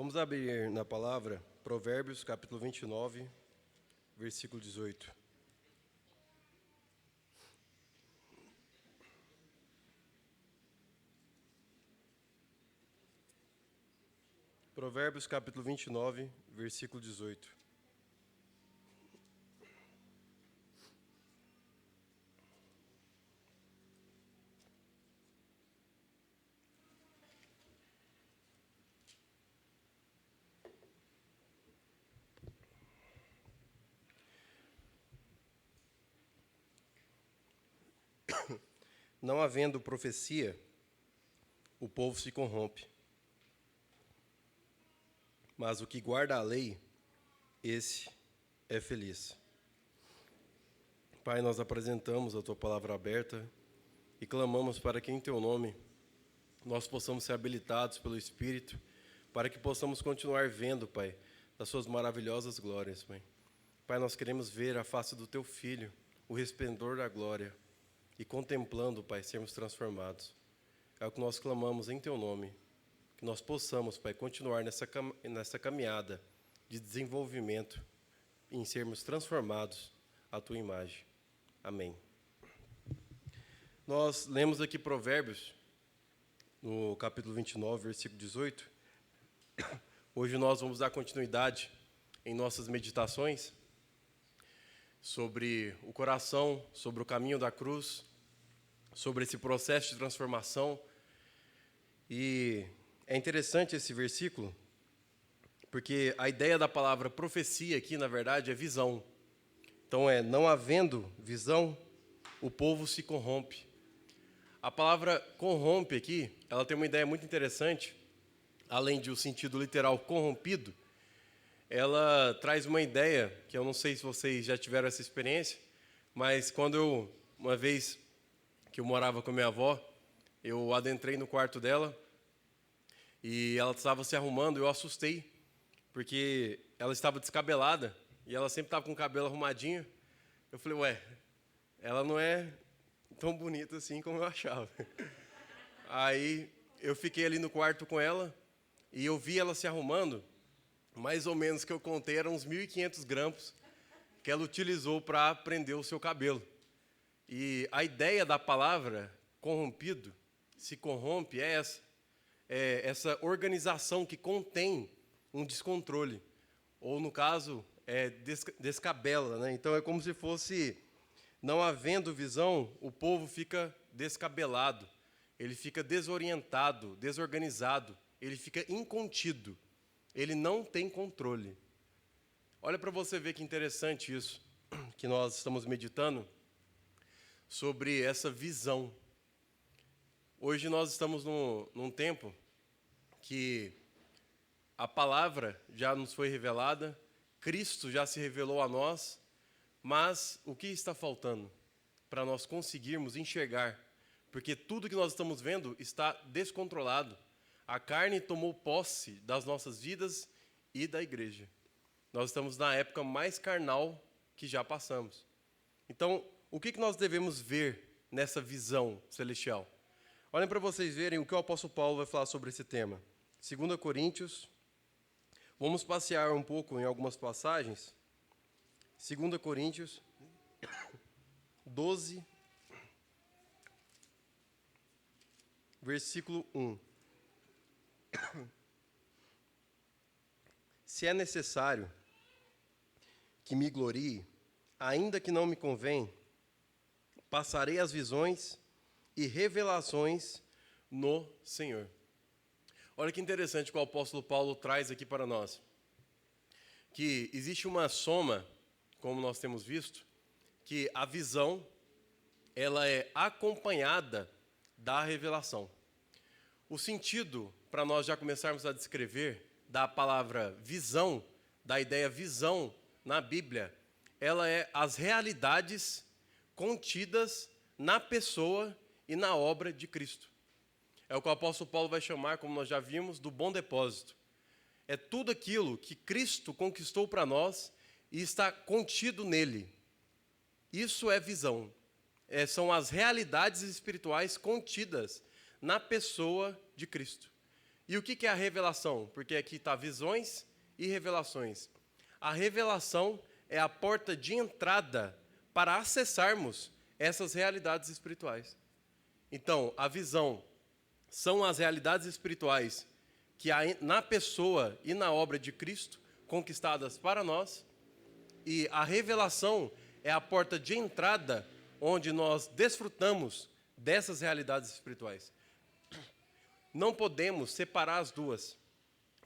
Vamos abrir na palavra Provérbios, capítulo 29, versículo 18. Provérbios, capítulo 29, versículo 18. Não havendo profecia, o povo se corrompe. Mas o que guarda a lei, esse é feliz. Pai, nós apresentamos a Tua palavra aberta e clamamos para que em Teu nome nós possamos ser habilitados pelo Espírito, para que possamos continuar vendo, Pai, as Suas maravilhosas glórias, Pai. Pai, nós queremos ver a face do Teu Filho, o resplendor da glória, e contemplando, Pai, sermos transformados. É o que nós clamamos em Teu nome, que nós possamos, Pai, continuar nessa caminhada de desenvolvimento, em sermos transformados à Tua imagem. Amém. Nós lemos aqui Provérbios, no capítulo 29, versículo 18. Hoje nós vamos dar continuidade em nossas meditações sobre o coração, sobre o caminho da cruz, sobre esse processo de transformação. E é interessante esse versículo, porque a ideia da palavra profecia aqui, na verdade, é visão. Então não havendo visão, o povo se corrompe. A palavra corrompe aqui, ela tem uma ideia muito interessante, além de o sentido literal corrompido, ela traz uma ideia, que eu não sei se vocês já tiveram essa experiência, mas uma vez que eu morava com a minha avó, eu adentrei no quarto dela e ela estava se arrumando, eu assustei, porque ela estava descabelada e ela sempre estava com o cabelo arrumadinho. Eu falei, ué, ela não é tão bonita assim como eu achava. Aí eu fiquei ali no quarto com ela e eu vi ela se arrumando, mais ou menos que eu contei, eram uns 1.500 grampos que ela utilizou para prender o seu cabelo. E a ideia da palavra corrompido, se corrompe, é essa organização que contém um descontrole, ou no caso, descabela, né? Então é como se fosse, não havendo visão, o povo fica descabelado, ele fica desorientado, desorganizado, ele fica incontido, ele não tem controle. Olha para você ver que interessante isso, que nós estamos meditando sobre essa visão. Hoje nós estamos num tempo que a palavra já nos foi revelada, Cristo já se revelou a nós, mas o que está faltando para nós conseguirmos enxergar? Porque tudo que nós estamos vendo está descontrolado. A carne tomou posse das nossas vidas e da igreja. Nós estamos na época mais carnal que já passamos. Então, o que nós devemos ver nessa visão celestial? Olhem para vocês verem o que o apóstolo Paulo vai falar sobre esse tema. 2 Coríntios, vamos passear um pouco em algumas passagens. 2 Coríntios 12, versículo 1. Se é necessário que me glorie, ainda que não me convém, passarei as visões e revelações no Senhor. Olha que interessante que o apóstolo Paulo traz aqui para nós. Que existe uma soma, como nós temos visto, que a visão, ela é acompanhada da revelação. O sentido, para nós já começarmos a descrever, da palavra visão, da ideia visão na Bíblia, ela é as realidades contidas na pessoa e na obra de Cristo. É o que o apóstolo Paulo vai chamar, como nós já vimos, do bom depósito. É tudo aquilo que Cristo conquistou para nós e está contido nele. Isso é visão. São as realidades espirituais contidas na pessoa de Cristo. E o que é a revelação? Porque aqui está visões e revelações. A revelação é a porta de entrada para acessarmos essas realidades espirituais. Então, a visão são as realidades espirituais que há na pessoa e na obra de Cristo, conquistadas para nós. E a revelação é a porta de entrada onde nós desfrutamos dessas realidades espirituais. Não podemos separar as duas,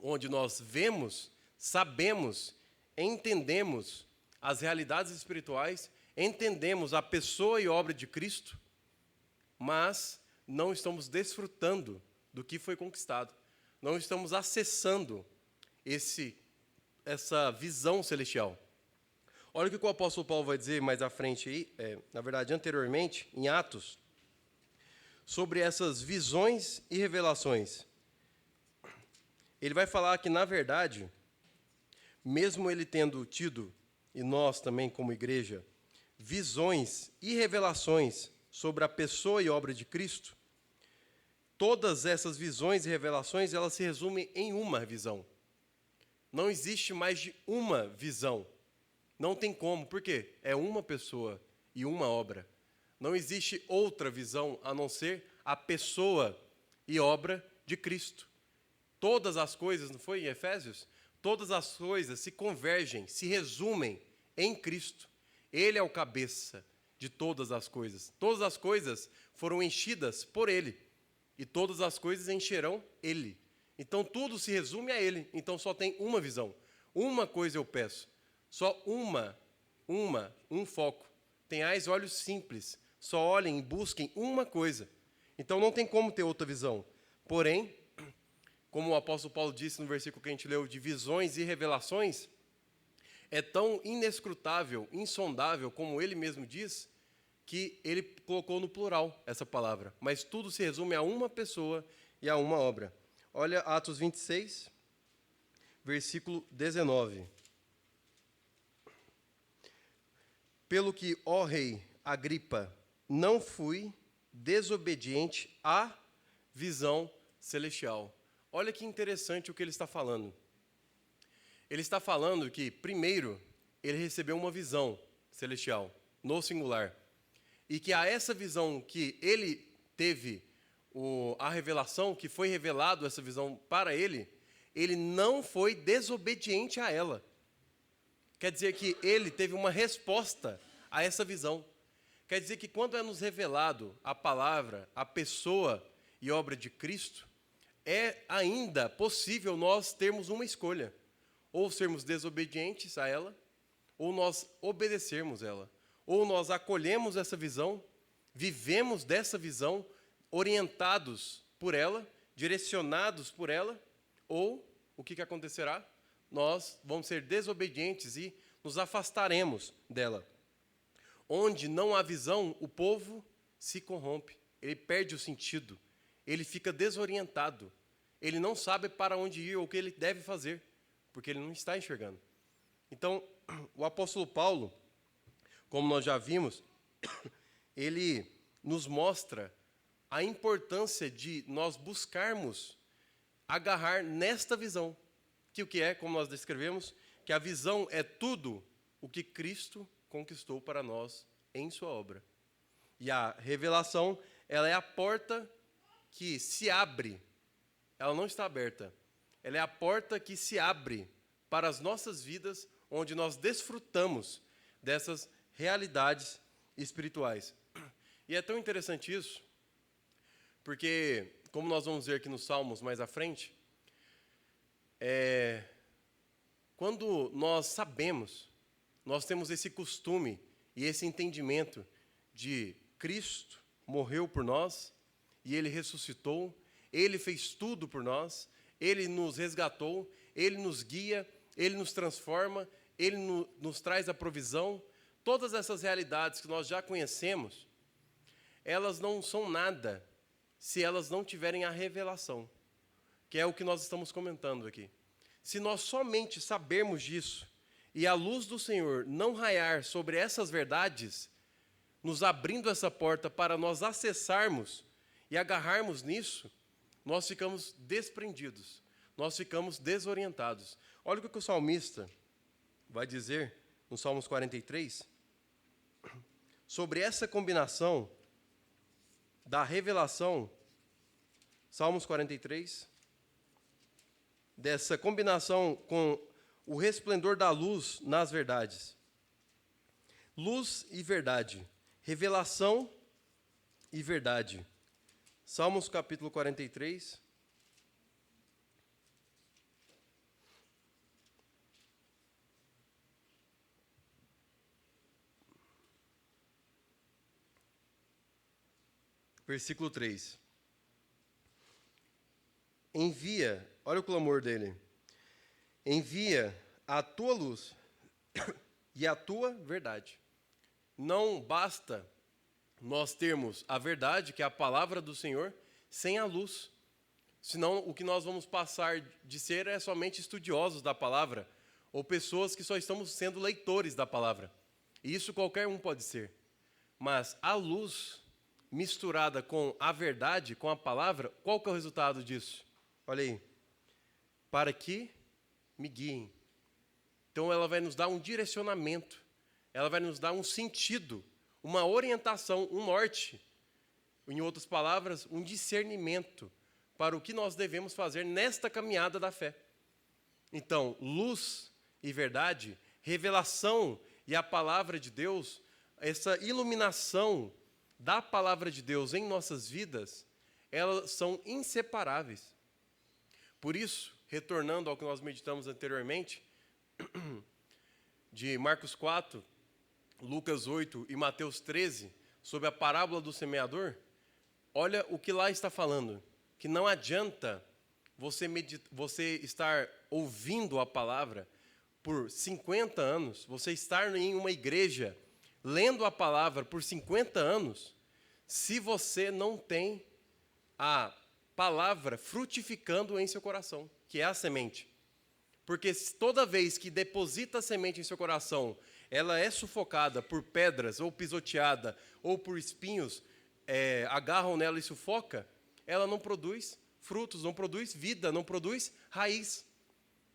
onde nós vemos, sabemos, entendemos as realidades espirituais, entendemos a pessoa e obra de Cristo, mas não estamos desfrutando do que foi conquistado. Não estamos acessando essa visão celestial. Olha o que o apóstolo Paulo vai dizer mais à frente aí, na verdade anteriormente, em Atos, sobre essas visões e revelações. Ele vai falar que, na verdade, mesmo ele tendo tido, e nós também como igreja, visões e revelações sobre a pessoa e obra de Cristo, todas essas visões e revelações, elas se resumem em uma visão. Não existe mais de uma visão. Não tem como, por quê? É uma pessoa e uma obra. Não existe outra visão a não ser a pessoa e obra de Cristo. Todas as coisas, não foi em Efésios? Todas as coisas se convergem, se resumem em Cristo. Ele é o cabeça de todas as coisas. Todas as coisas foram enchidas por Ele. E todas as coisas encherão Ele. Então tudo se resume a Ele. Então só tem uma visão. Uma coisa eu peço. Só um foco. Tenhais olhos simples. Só olhem e busquem uma coisa. Então não tem como ter outra visão. Porém, como o apóstolo Paulo disse no versículo que a gente leu, de visões e revelações, é tão inescrutável, insondável, como ele mesmo diz, que ele colocou no plural essa palavra. Mas tudo se resume a uma pessoa e a uma obra. Olha Atos 26, versículo 19. Pelo que, ó rei Agripa, não fui desobediente à visão celestial. Olha que interessante o que ele está falando. Ele está falando que, primeiro, ele recebeu uma visão celestial, no singular. E que a essa visão que ele teve, a revelação, que foi revelado essa visão para ele não foi desobediente a ela. Quer dizer que ele teve uma resposta a essa visão. Quer dizer que quando é nos revelado a palavra, a pessoa e obra de Cristo, é ainda possível nós termos uma escolha. Ou sermos desobedientes a ela, ou nós obedecermos ela. Ou nós acolhemos essa visão, vivemos dessa visão, orientados por ela, direcionados por ela, ou o que acontecerá? Nós vamos ser desobedientes e nos afastaremos dela. Onde não há visão, o povo se corrompe, ele perde o sentido, ele fica desorientado, ele não sabe para onde ir ou o que ele deve fazer, porque ele não está enxergando. Então, o apóstolo Paulo, como nós já vimos, ele nos mostra a importância de nós buscarmos agarrar nesta visão, que o que é, como nós descrevemos, que a visão é tudo o que Cristo conquistou para nós em sua obra. E a revelação, ela é a porta que se abre, ela não está aberta, ela é a porta que se abre para as nossas vidas, onde nós desfrutamos dessas realidades espirituais. E é tão interessante isso, porque, como nós vamos ver aqui nos Salmos mais à frente, quando nós sabemos, nós temos esse costume e esse entendimento de Cristo morreu por nós e Ele ressuscitou, Ele fez tudo por nós, Ele nos resgatou, Ele nos guia, Ele nos transforma, Ele nos traz a provisão. Todas essas realidades que nós já conhecemos, elas não são nada se elas não tiverem a revelação, que é o que nós estamos comentando aqui. Se nós somente sabermos disso e a luz do Senhor não raiar sobre essas verdades, nos abrindo essa porta para nós acessarmos e agarrarmos nisso, nós ficamos desprendidos, nós ficamos desorientados. Olha o que o salmista vai dizer no Salmos 43, sobre essa combinação da revelação, Salmos 43, dessa combinação com o resplendor da luz nas verdades. Luz e verdade, revelação e verdade. Salmos capítulo 43. Versículo 3. Envia, olha o clamor dele. Envia a tua luz e a tua verdade. Não basta nós termos a verdade, que é a palavra do Senhor, sem a luz. Senão, o que nós vamos passar de ser é somente estudiosos da palavra, ou pessoas que só estamos sendo leitores da palavra. E isso qualquer um pode ser. Mas a luz misturada com a verdade, com a palavra, qual que é o resultado disso? Olha aí. Para que me guiem. Então ela vai nos dar um direcionamento, ela vai nos dar um sentido, uma orientação, um norte. Em outras palavras, um discernimento para o que nós devemos fazer nesta caminhada da fé. Então, luz e verdade, revelação e a palavra de Deus, essa iluminação da palavra de Deus em nossas vidas, elas são inseparáveis. Por isso, retornando ao que nós meditamos anteriormente, de Marcos 4, Lucas 8 e Mateus 13, sobre a parábola do semeador, olha o que lá está falando, que não adianta você estar ouvindo a palavra por 50 anos, você estar em uma igreja lendo a palavra por 50 anos, se você não tem a palavra frutificando em seu coração, que é a semente. Porque toda vez que deposita a semente em seu coração, ela é sufocada por pedras, ou pisoteada, ou por espinhos, agarram nela e sufoca, ela não produz frutos, não produz vida, não produz raiz.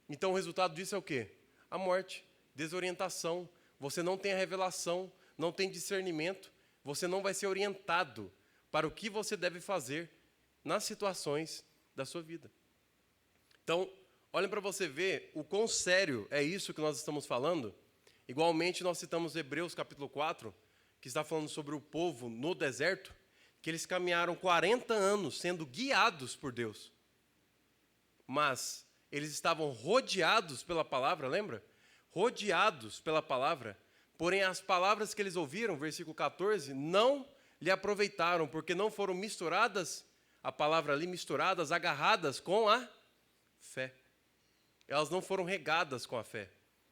Então o resultado disso é o quê? A morte, desorientação, você não tem a revelação, não tem discernimento, você não vai ser orientado para o que você deve fazer nas situações da sua vida. Então, olhem para você ver o quão sério é isso que nós estamos falando. Igualmente, nós citamos Hebreus capítulo 4, que está falando sobre o povo no deserto, que eles caminharam 40 anos sendo guiados por Deus. Mas eles estavam rodeados pela palavra, lembra? Rodeados pela palavra. Porém, as palavras que eles ouviram, versículo 14, não lhe aproveitaram, porque não foram misturadas, a palavra ali misturadas, agarradas com a fé. Elas não foram regadas com a fé.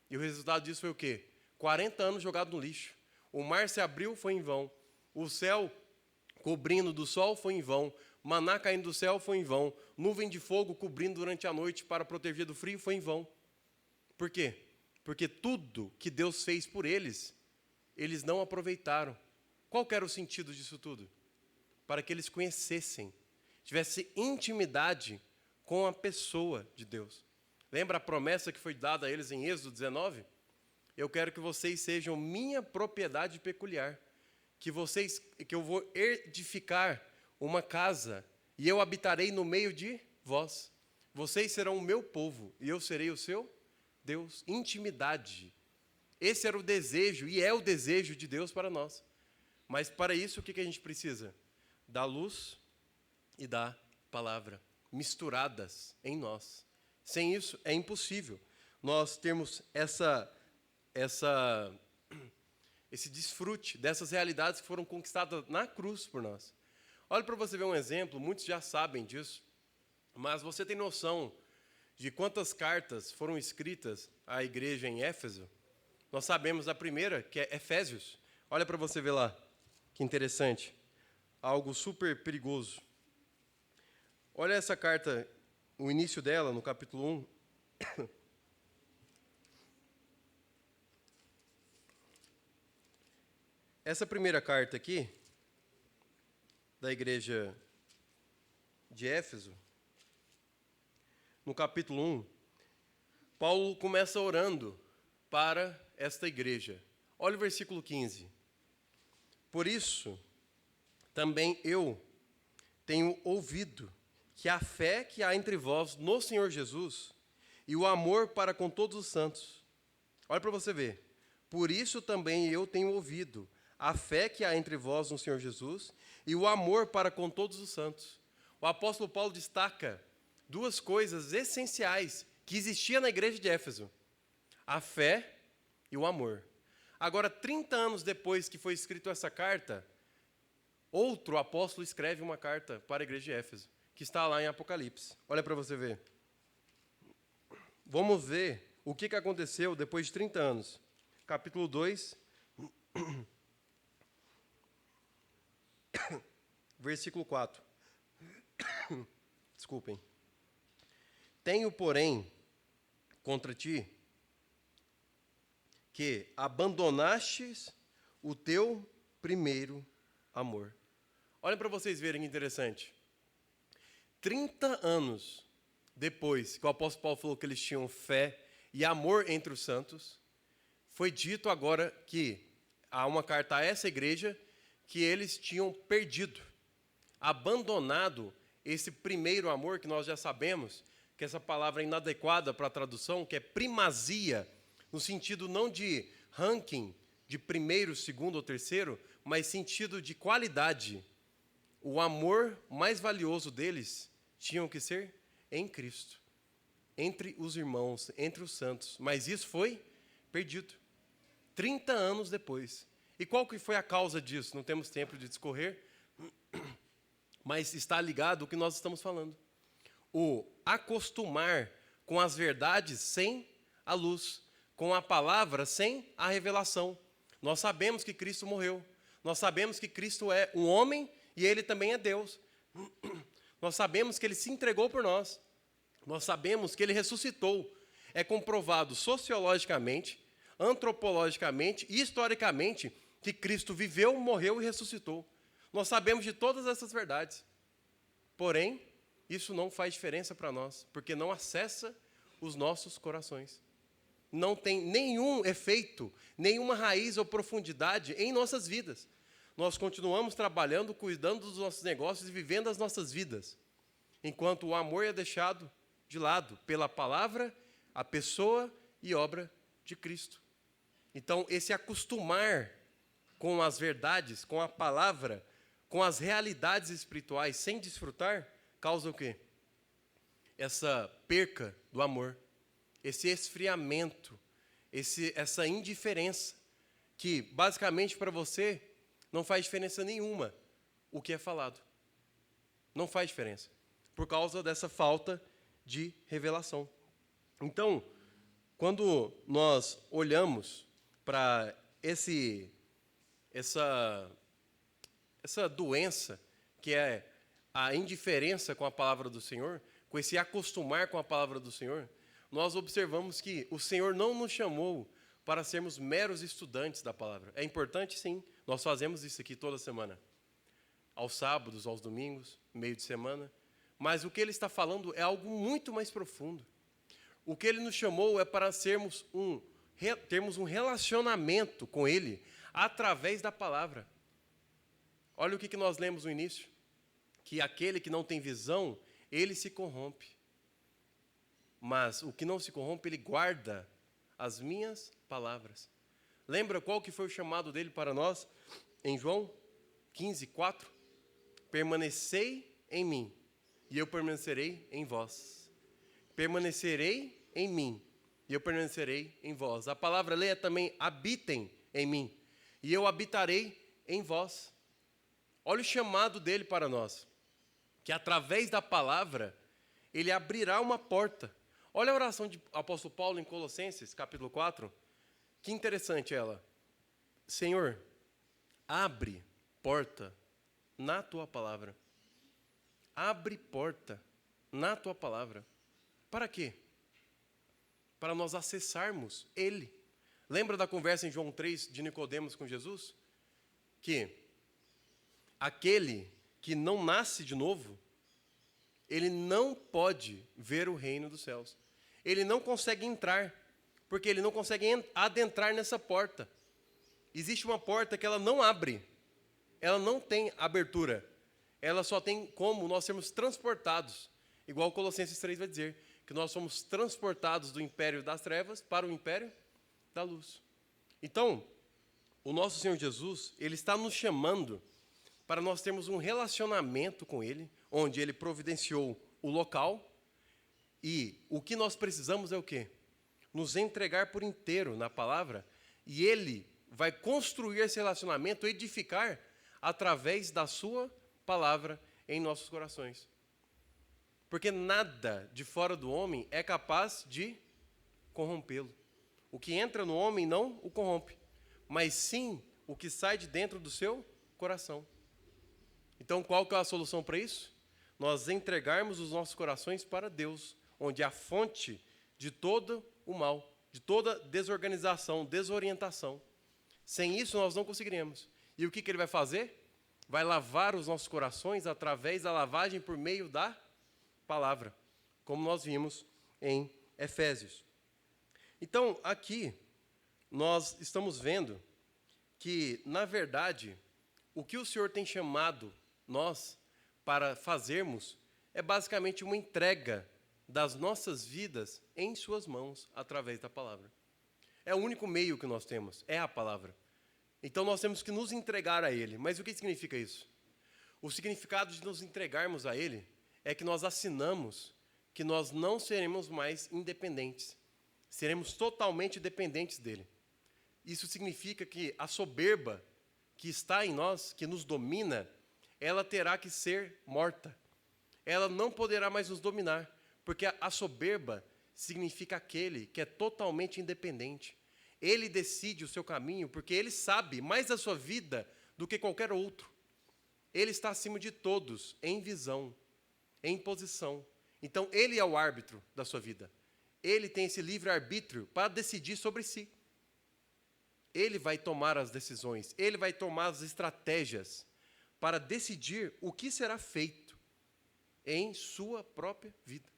E o resultado disso foi o quê? 40 anos jogados no lixo. O mar se abriu, foi em vão. O céu cobrindo do sol foi em vão. Maná caindo do céu foi em vão. Nuvem de fogo cobrindo durante a noite para proteger do frio foi em vão. Por quê? Porque tudo que Deus fez por eles, eles não aproveitaram. Qual que era o sentido disso tudo? Para que eles conhecessem, tivessem intimidade com a pessoa de Deus. Lembra a promessa que foi dada a eles em Êxodo 19? Eu quero que vocês sejam minha propriedade peculiar, que eu vou edificar uma casa e eu habitarei no meio de vós. Vocês serão o meu povo e eu serei o seu Deus. Intimidade. Esse era o desejo e é o desejo de Deus para nós. Mas para isso o que a gente precisa? Da luz e da palavra, misturadas em nós. Sem isso é impossível nós termos esse desfrute dessas realidades que foram conquistadas na cruz por nós. Olha para você ver um exemplo, muitos já sabem disso, mas você tem noção de quantas cartas foram escritas à igreja em Éfeso? Nós sabemos a primeira, que é Efésios. Olha para você ver lá, que interessante. Algo super perigoso. Olha essa carta, o início dela, no capítulo 1. Essa primeira carta aqui, da igreja de Éfeso, no capítulo 1, Paulo começa orando para esta igreja. Olha o versículo 15. Por isso, também eu tenho ouvido que a fé que há entre vós no Senhor Jesus e o amor para com todos os santos. Olha para você ver. Por isso também eu tenho ouvido a fé que há entre vós no Senhor Jesus e o amor para com todos os santos. O apóstolo Paulo destaca duas coisas essenciais que existiam na igreja de Éfeso: a fé e o amor. Agora, 30 anos depois que foi escrita essa carta, outro apóstolo escreve uma carta para a igreja de Éfeso, que está lá em Apocalipse. Olha para você ver. Vamos ver o que aconteceu depois de 30 anos. Capítulo 2, versículo 4. Desculpem. Tenho, porém, contra ti, que abandonastes o teu primeiro amor. Olhem para vocês verem que interessante. 30 anos depois que o apóstolo Paulo falou que eles tinham fé e amor entre os santos, foi dito agora que há uma carta a essa igreja que eles tinham perdido, abandonado esse primeiro amor, que nós já sabemos que essa palavra é inadequada para a tradução, que é primazia, no sentido não de ranking, de primeiro, segundo ou terceiro, mas sentido de qualidade. O amor mais valioso deles tinha que ser em Cristo, entre os irmãos, entre os santos. Mas isso foi perdido 30 anos depois. E qual que foi a causa disso? Não temos tempo de discorrer, mas está ligado ao que nós estamos falando. O acostumar com as verdades sem a luz, com a palavra sem a revelação. Nós sabemos que Cristo morreu. Nós sabemos que Cristo é um homem e Ele também é Deus. Nós sabemos que Ele se entregou por nós. Nós sabemos que Ele ressuscitou. É comprovado sociologicamente, antropologicamente e historicamente que Cristo viveu, morreu e ressuscitou. Nós sabemos de todas essas verdades. Porém, isso não faz diferença para nós, porque não acessa os nossos corações. Não tem nenhum efeito, nenhuma raiz ou profundidade em nossas vidas. Nós continuamos trabalhando, cuidando dos nossos negócios e vivendo as nossas vidas, enquanto o amor é deixado de lado pela palavra, a pessoa e obra de Cristo. Então, esse acostumar com as verdades, com a palavra, com as realidades espirituais, sem desfrutar, causa o quê? Essa perca do amor, esse esfriamento, essa indiferença, que basicamente para você não faz diferença nenhuma o que é falado. Não faz diferença, por causa dessa falta de revelação. Então, quando nós olhamos para essa doença, que é a indiferença com a palavra do Senhor, com esse acostumar com a palavra do Senhor, nós observamos que o Senhor não nos chamou para sermos meros estudantes da palavra. É importante, sim, nós fazemos isso aqui toda semana, aos sábados, aos domingos, meio de semana, mas o que Ele está falando é algo muito mais profundo. O que Ele nos chamou é para termos um relacionamento com Ele através da palavra. Olha o que nós lemos no início, que aquele que não tem visão, ele se corrompe. Mas o que não se corrompe, ele guarda as minhas palavras. Lembra qual que foi o chamado dele para nós? Em João 15, 4. Permanecei em mim, e eu permanecerei em vós. Permanecerei em mim, e eu permanecerei em vós. A palavra lê também, habitem em mim, e eu habitarei em vós. Olha o chamado dele para nós, que através da palavra, ele abrirá uma porta. Olha a oração do apóstolo Paulo em Colossenses, capítulo 4. Que interessante ela. Senhor, abre porta na tua palavra. Abre porta na tua palavra. Para quê? Para nós acessarmos Ele. Lembra da conversa em João 3 de Nicodemos com Jesus? Que aquele que não nasce de novo, ele não pode ver o reino dos céus. Ele não consegue entrar, porque ele não consegue adentrar nessa porta. Existe uma porta que ela não abre, ela não tem abertura, ela só tem como nós sermos transportados, igual Colossenses 3 vai dizer, que nós somos transportados do império das trevas para o império da luz. Então, o nosso Senhor Jesus, ele está nos chamando para nós termos um relacionamento com ele, onde ele providenciou o local, e o que nós precisamos é o quê? Nos entregar por inteiro na palavra, e ele vai construir esse relacionamento, edificar através da sua palavra em nossos corações. Porque nada de fora do homem é capaz de corrompê-lo. O que entra no homem não o corrompe, mas sim o que sai de dentro do seu coração. Então, qual que é a solução para isso? Nós entregarmos os nossos corações para Deus, onde é a fonte de todo o mal, de toda desorganização, desorientação. Sem isso, nós não conseguiremos. E o que ele vai fazer? Vai lavar os nossos corações através da lavagem por meio da palavra, como nós vimos em Efésios. Então, aqui, nós estamos vendo que, na verdade, o que o Senhor tem chamado nós para fazermos é basicamente uma entrega das nossas vidas em suas mãos, através da palavra. É o único meio que nós temos, é a palavra. Então nós temos que nos entregar a Ele. Mas o que significa isso? O significado de nos entregarmos a Ele é que nós assinamos que nós não seremos mais independentes. Seremos totalmente dependentes dEle. Isso significa que a soberba que está em nós, que nos domina, ela terá que ser morta. Ela não poderá mais nos dominar, porque a soberba significa aquele que é totalmente independente. Ele decide o seu caminho, porque ele sabe mais da sua vida do que qualquer outro. Ele está acima de todos, em visão, em posição. Então, ele é o árbitro da sua vida. Ele tem esse livre-arbítrio para decidir sobre si. Ele vai tomar as decisões, ele vai tomar as estratégias para decidir o que será feito em sua própria vida.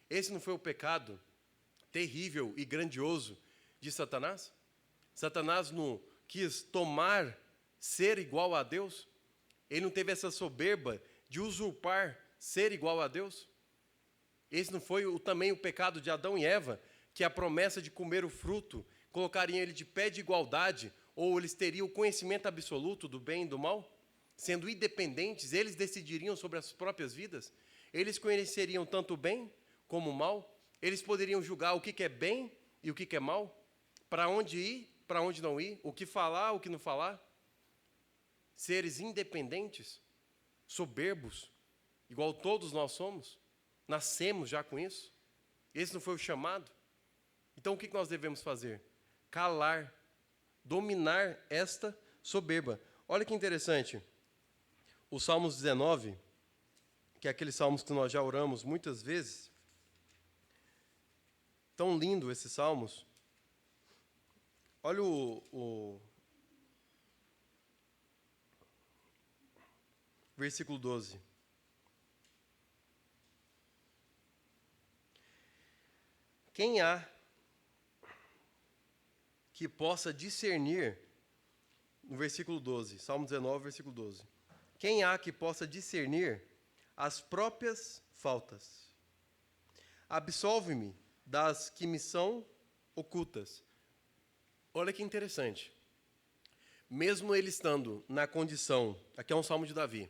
Esse não foi o pecado terrível e grandioso de Satanás? Satanás não quis tomar, ser igual a Deus? Ele não teve essa soberba de usurpar, ser igual a Deus? Esse não foi também o pecado de Adão e Eva, que a promessa de comer o fruto colocaria ele de pé de igualdade, ou eles teriam o conhecimento absoluto do bem e do mal? Sendo independentes, eles decidiriam sobre as próprias vidas? Eles conheceriam tanto o bem como o mal? Eles poderiam julgar o que é bem e o que é mal? Para onde ir, para onde não ir? O que falar, o que não falar? Seres independentes, soberbos, igual todos nós somos? Nascemos já com isso? Esse não foi o chamado? Então o que nós devemos fazer? Calar, dominar esta soberba. Olha que interessante. O Salmos 19, que é aquele salmos que nós já oramos muitas vezes, tão lindo esses salmos. Olha o versículo 12. Quem há que possa discernir, no versículo 12, Salmo 19, versículo 12. Quem há que possa discernir as próprias faltas? Absolve-me das que me são ocultas. Olha que interessante. Mesmo ele estando na condição, aqui é um salmo de Davi,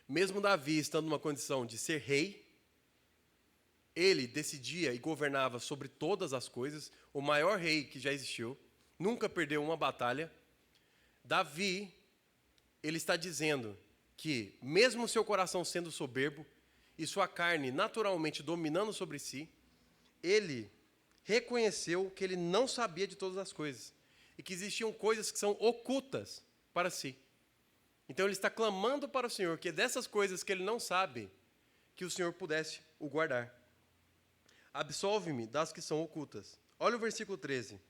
mesmo Davi estando numa condição de ser rei, ele decidia e governava sobre todas as coisas, o maior rei que já existiu, nunca perdeu uma batalha. Davi, ele está dizendo que, mesmo seu coração sendo soberbo, e sua carne naturalmente dominando sobre si, ele reconheceu que ele não sabia de todas as coisas, e que existiam coisas que são ocultas para si. Então ele está clamando para o Senhor, que dessas coisas que ele não sabe, que o Senhor pudesse o guardar. Absolve-me das que são ocultas. Olha o versículo 13.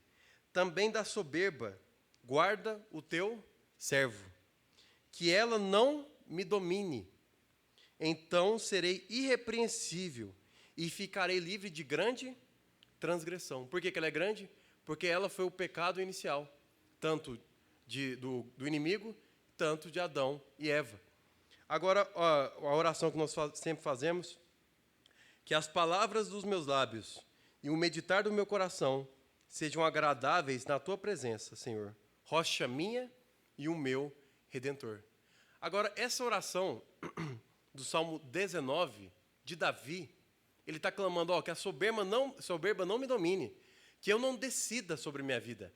Também da soberba, guarda o teu servo, que ela não me domine. então serei irrepreensível e ficarei livre de grande transgressão. Por que ela é grande? Porque ela foi o pecado inicial, tanto do inimigo, tanto de Adão e Eva. Agora, a oração que nós sempre fazemos, que as palavras dos meus lábios e o meditar do meu coração sejam agradáveis na tua presença, Senhor, rocha minha e o meu Redentor. Agora, essa oração do Salmo 19, de Davi, ele está clamando, que a soberba não me domine, que eu não decida sobre minha vida,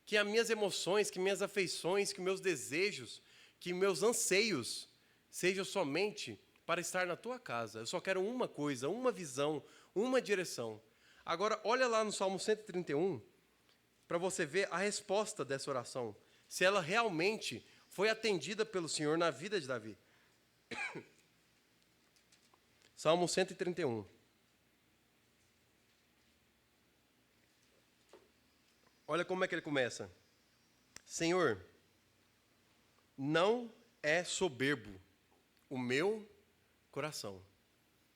que as minhas emoções, que minhas afeições, que meus desejos, que meus anseios sejam somente para estar na tua casa. Eu só quero uma coisa, uma visão, uma direção. Agora, olha lá no Salmo 131, para você ver a resposta dessa oração, se ela realmente foi atendida pelo Senhor na vida de Davi. Salmo 131. Olha como é que ele começa. Senhor, não é soberbo o meu coração.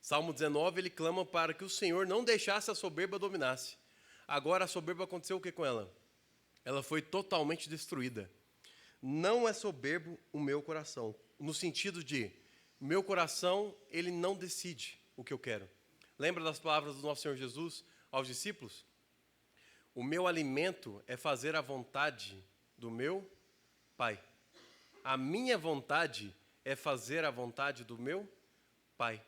Salmo 19, ele clama para que o Senhor não deixasse a soberba dominasse. Agora a soberba aconteceu o que com ela? Ela foi totalmente destruída. Não é soberbo o meu coração, no sentido de, meu coração, ele não decide o que eu quero. Lembra das palavras do nosso Senhor Jesus aos discípulos? O meu alimento é fazer a vontade do meu Pai. A minha vontade é fazer a vontade do meu Pai.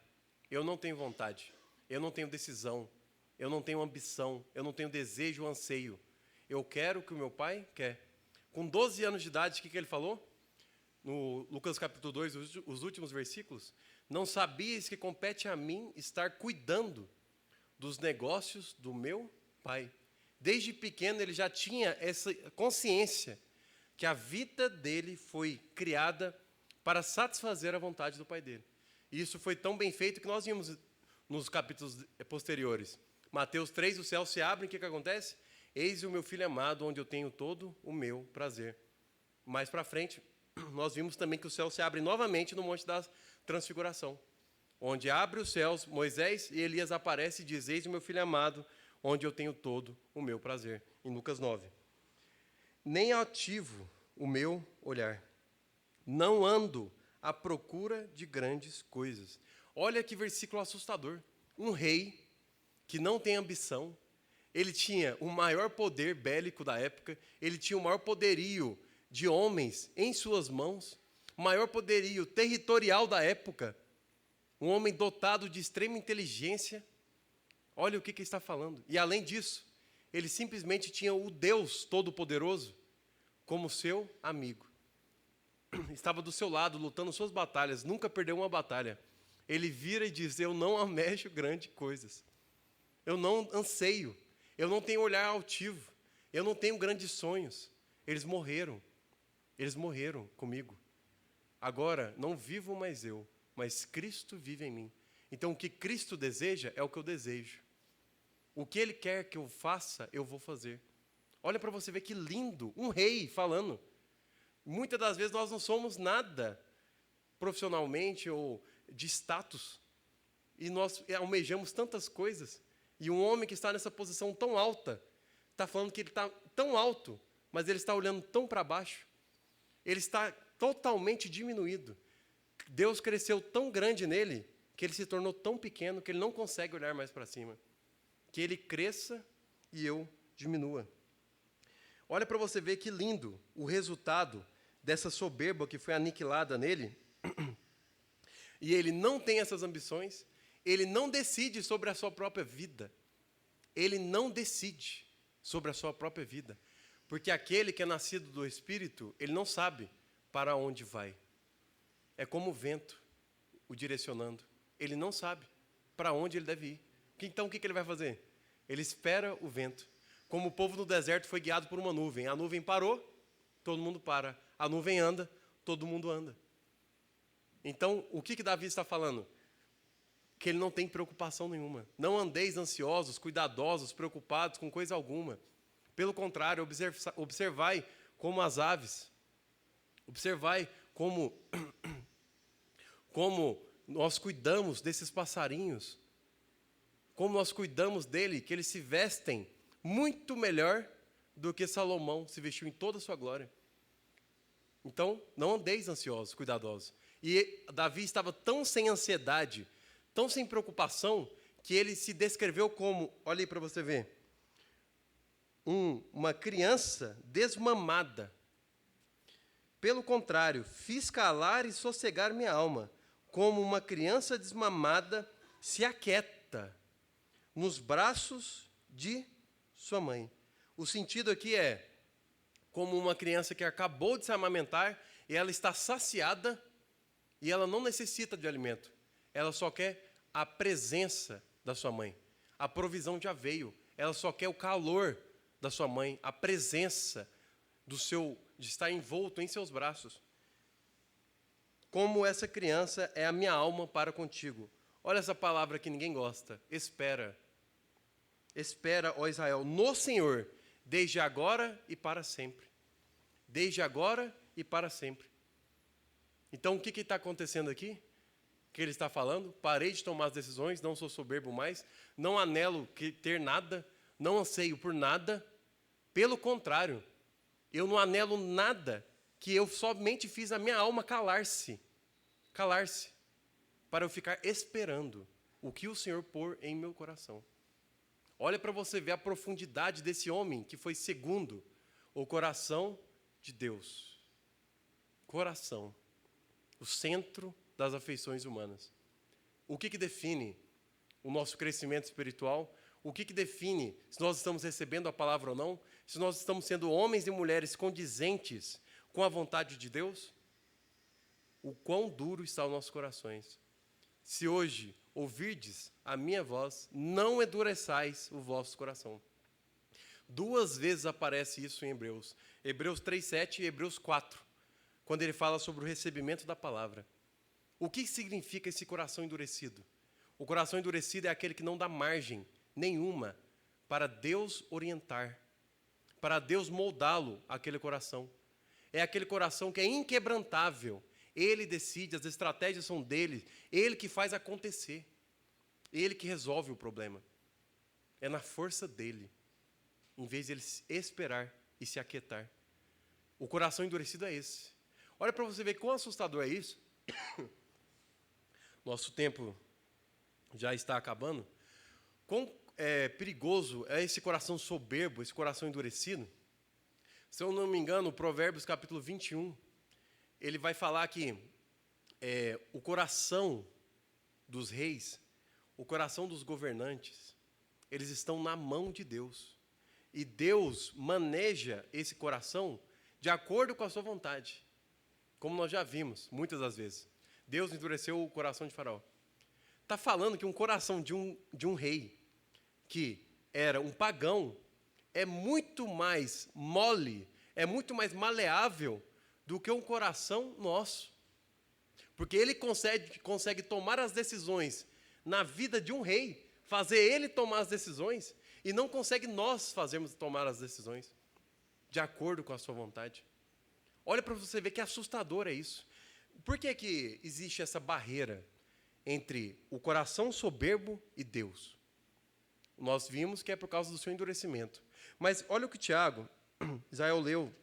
Eu não tenho vontade, eu não tenho decisão, eu não tenho ambição, eu não tenho desejo ou anseio. Eu quero o que o meu Pai quer. Com 12 anos de idade, o que ele falou? No Lucas capítulo 2, os últimos versículos. Não sabias que compete a mim estar cuidando dos negócios do meu Pai. Desde pequeno ele já tinha essa consciência que a vida dele foi criada para satisfazer a vontade do Pai dele. E isso foi tão bem feito que nós vimos nos capítulos posteriores. Mateus 3, os céus se abrem, o que acontece? Eis o meu filho amado, onde eu tenho todo o meu prazer. Mais para frente, nós vimos também que os céus se abrem novamente no Monte da Transfiguração, onde abre os céus, Moisés e Elias aparecem e diz, eis o meu filho amado, onde eu tenho todo o meu prazer. Em Lucas 9. Nem ativo o meu olhar. Não ando à procura de grandes coisas. Olha que versículo assustador. Um rei que não tem ambição, ele tinha o maior poder bélico da época, ele tinha o maior poderio de homens em suas mãos, o maior poderio territorial da época, um homem dotado de extrema inteligência. Olha o que ele está falando. E além disso, ele simplesmente tinha o Deus Todo-Poderoso como seu amigo. Estava do seu lado, lutando suas batalhas, nunca perdeu uma batalha. Ele vira e diz, eu não almejo grandes coisas. Eu não anseio. Eu não tenho olhar altivo. Eu não tenho grandes sonhos. Eles morreram. Eles morreram comigo. Agora, não vivo mais eu, mas Cristo vive em mim. Então, o que Cristo deseja é o que eu desejo. O que Ele quer que eu faça, eu vou fazer. Olha para você ver que lindo, um rei falando. Muitas das vezes nós não somos nada profissionalmente ou de status. E nós almejamos tantas coisas. E um homem que está nessa posição tão alta, está falando que ele está tão alto, mas ele está olhando tão para baixo. Ele está totalmente diminuído. Deus cresceu tão grande nele, que ele se tornou tão pequeno, que ele não consegue olhar mais para cima. Que ele cresça e eu diminua. Olha para você ver que lindo o resultado dessa soberba que foi aniquilada nele. E ele não tem essas ambições, ele não decide sobre a sua própria vida. Ele não decide sobre a sua própria vida. Porque aquele que é nascido do Espírito, ele não sabe para onde vai. É como o vento o direcionando. Ele não sabe para onde ele deve ir. Então, o que ele vai fazer? Ele espera o vento. Como o povo no deserto foi guiado por uma nuvem. A nuvem parou, todo mundo para. A nuvem anda, todo mundo anda. Então, o que Davi está falando? Que ele não tem preocupação nenhuma. Não andeis ansiosos, cuidadosos, preocupados com coisa alguma. Pelo contrário, observai como as aves. Observai como como nós cuidamos desses passarinhos, como nós cuidamos dele, que eles se vestem muito melhor do que Salomão se vestiu em toda a sua glória. Então, não andeis ansiosos, cuidadosos. E Davi estava tão sem ansiedade, tão sem preocupação, que ele se descreveu como, olha aí para você ver, uma criança desmamada. Pelo contrário, fiz calar e sossegar minha alma, como uma criança desmamada se aquieta nos braços de sua mãe. O sentido aqui é como uma criança que acabou de se amamentar e ela está saciada e ela não necessita de alimento. Ela só quer a presença da sua mãe. A provisão já veio. Ela só quer o calor da sua mãe, a presença de estar envolto em seus braços. Como essa criança é a minha alma para contigo. Olha essa palavra que ninguém gosta. Espera. Espera, ó Israel, no Senhor, desde agora e para sempre. Desde agora e para sempre. Então, o que está acontecendo aqui? O que ele está falando? Parei de tomar as decisões, não sou soberbo mais, não anelo ter nada, não anseio por nada. Pelo contrário, eu não anelo nada, que eu somente fiz a minha alma calar-se, para eu ficar esperando o que o Senhor pôr em meu coração. Olha para você ver a profundidade desse homem que foi segundo o coração de Deus. Coração, o centro das afeições humanas. O que define o nosso crescimento espiritual? O que define se nós estamos recebendo a palavra ou não? Se nós estamos sendo homens e mulheres condizentes com a vontade de Deus? O quão duro está os nossos corações. Se hoje ouvirdes a minha voz, não endureçais o vosso coração. 2 vezes aparece isso em Hebreus. Hebreus 3:7 e Hebreus 4, quando ele fala sobre o recebimento da palavra. O que significa esse coração endurecido? O coração endurecido é aquele que não dá margem nenhuma para Deus orientar, para Deus moldá-lo, aquele coração. É aquele coração que é inquebrantável. Ele decide, as estratégias são dele, ele que faz acontecer, ele que resolve o problema. É na força dele, em vez de ele esperar e se aquietar. O coração endurecido é esse. Olha para você ver quão assustador é isso. Nosso tempo já está acabando. Quão perigoso é esse coração soberbo, esse coração endurecido. Se eu não me engano, Provérbios capítulo 21, ele vai falar que o coração dos reis, o coração dos governantes, eles estão na mão de Deus. E Deus maneja esse coração de acordo com a sua vontade. Como nós já vimos, muitas das vezes. Deus endureceu o coração de Faraó. Está falando que um coração de um rei, que era um pagão, é muito mais mole, é muito mais maleável do que um coração nosso. Porque ele consegue tomar as decisões na vida de um rei, fazer ele tomar as decisões, e não consegue nós fazermos tomar as decisões de acordo com a sua vontade. Olha para você ver que assustador é isso. Por que existe essa barreira entre o coração soberbo e Deus? Nós vimos que é por causa do seu endurecimento. Mas olha o que Israel leu,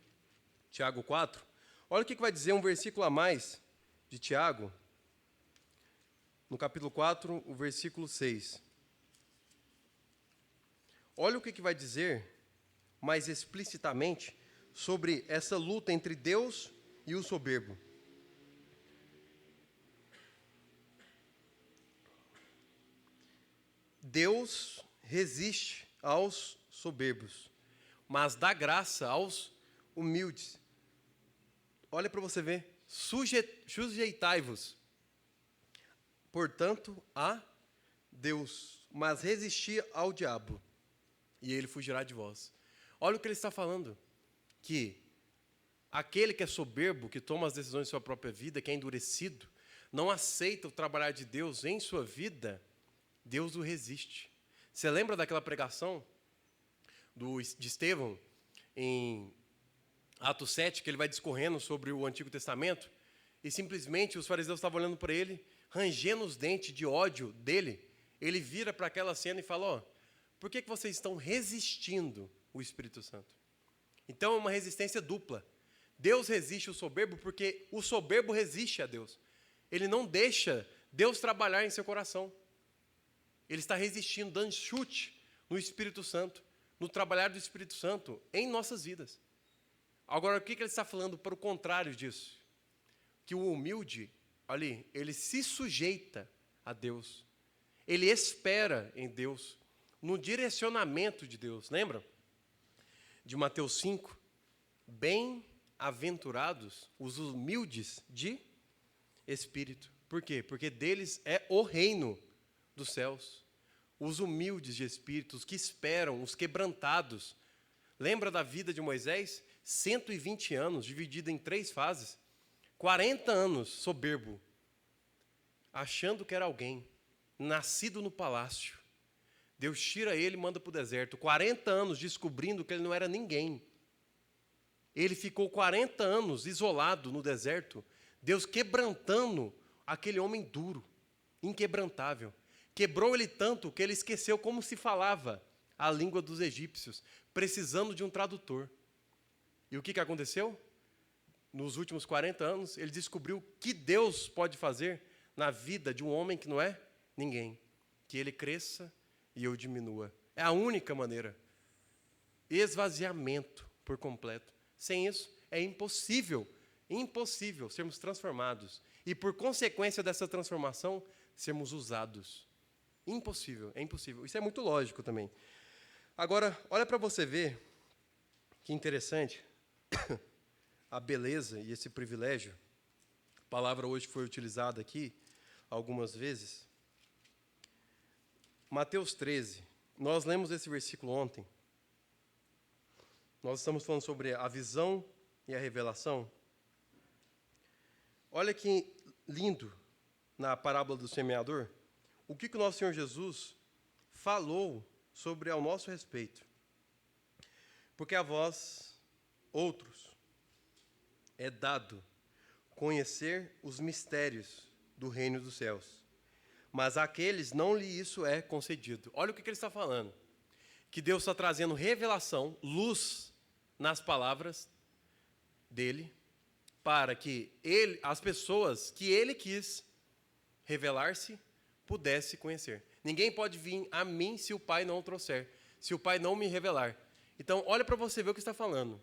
Tiago 4. Olha o que vai dizer um versículo a mais de Tiago, no capítulo 4, o versículo 6. Olha o que vai dizer mais explicitamente sobre essa luta entre Deus e o soberbo. Deus resiste aos soberbos, mas dá graça aos humildes. Olha para você ver. Sujeitai-vos, portanto, a Deus, mas resisti ao diabo, e ele fugirá de vós. Olha o que ele está falando, que aquele que é soberbo, que toma as decisões de sua própria vida, que é endurecido, não aceita o trabalhar de Deus em sua vida, Deus o resiste. Você lembra daquela pregação de Estevão, em Atos 7, que ele vai discorrendo sobre o Antigo Testamento, e simplesmente os fariseus estavam olhando para ele, rangendo os dentes de ódio dele, ele vira para aquela cena e fala, ó, por que vocês estão resistindo o Espírito Santo? Então é uma resistência dupla. Deus resiste o soberbo porque o soberbo resiste a Deus. Ele não deixa Deus trabalhar em seu coração. Ele está resistindo, dando chute no Espírito Santo, no trabalhar do Espírito Santo em nossas vidas. Agora, o que ele está falando para o contrário disso? Que o humilde, ali, ele se sujeita a Deus. Ele espera em Deus, no direcionamento de Deus. Lembram? De Mateus 5. Bem-aventurados os humildes de espírito. Por quê? Porque deles é o reino dos céus. Os humildes de espírito, os que esperam, os quebrantados. Lembra da vida de Moisés? 120 anos, dividido em 3 fases. 40 anos soberbo, achando que era alguém, nascido no palácio. Deus tira ele e manda para o deserto. 40 anos descobrindo que ele não era ninguém. Ele ficou 40 anos isolado no deserto. Deus quebrantando aquele homem duro, inquebrantável. Quebrou ele tanto que ele esqueceu como se falava a língua dos egípcios, precisando de um tradutor. E o que aconteceu? Nos últimos 40 anos, ele descobriu o que Deus pode fazer na vida de um homem que não é ninguém. Que ele cresça e eu diminua. É a única maneira. Esvaziamento por completo. Sem isso, é impossível sermos transformados. E por consequência dessa transformação, sermos usados. Impossível, é impossível. Isso é muito lógico também. Agora, olha para você ver que interessante a beleza e esse privilégio. A palavra hoje foi utilizada aqui algumas vezes. Mateus 13. Nós lemos esse versículo ontem. Nós estamos falando sobre a visão e a revelação. Olha que lindo na parábola do semeador. O que o nosso Senhor Jesus falou sobre ao nosso respeito. Porque a vós, outros, é dado conhecer os mistérios do reino dos céus. Mas àqueles não lhe isso é concedido. Olha o que ele está falando. Que Deus está trazendo revelação, luz nas palavras dele, para que ele, as pessoas que ele quis revelar-se, pudesse conhecer. Ninguém pode vir a mim se o Pai não o trouxer, se o Pai não me revelar. Então, olha para você ver o que está falando.